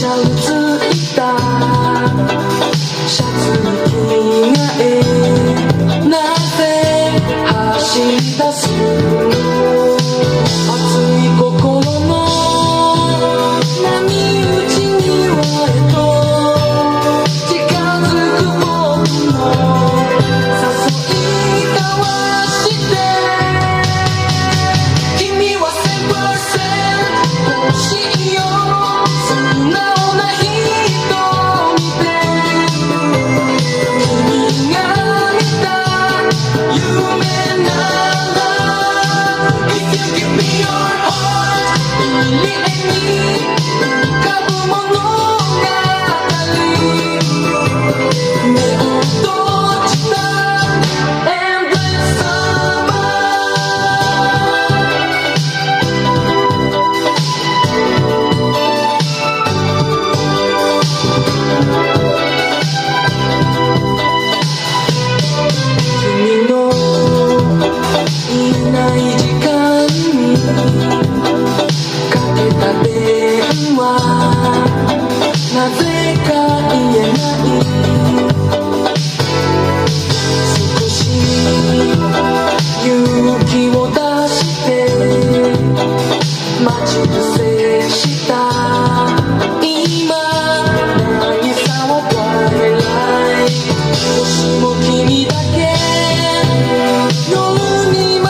シャツいたシャツに着替えなぜ走り出す熱い心の波打ち際へと近づく僕の誘い交わして君は1000%欲しいよ素直な瞳で君が見た夢なら If you give me your heart 入り江に浮かぶ物語目を閉じた Endless summer君のいない時間にかけた電話なぜか言えない少し勇気を出して待ち伏せした今渚はtwilightもしも君だけ夜に紛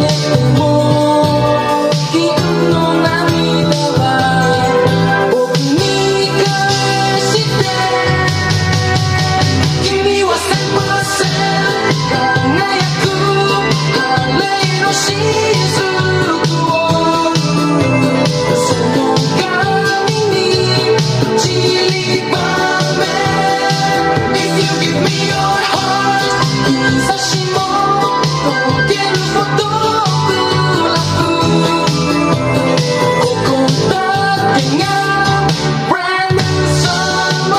れても銀の涙は僕に返して君は1000%輝く晴れの雫をその髪に散りばめ If you give me your heart 日差しも溶けるフォトグラフここだけが Brand new summer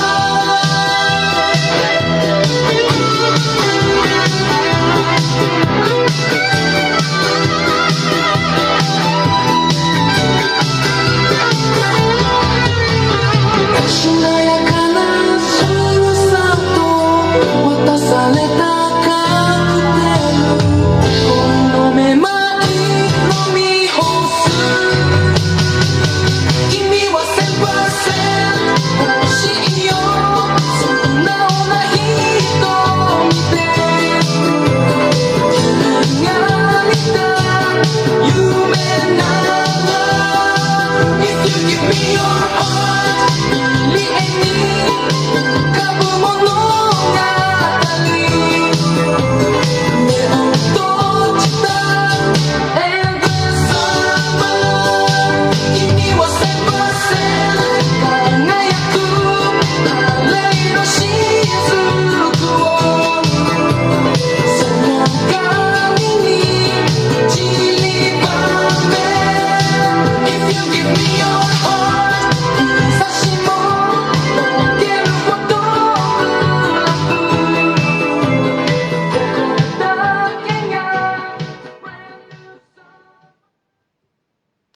しなやかな仕草と渡された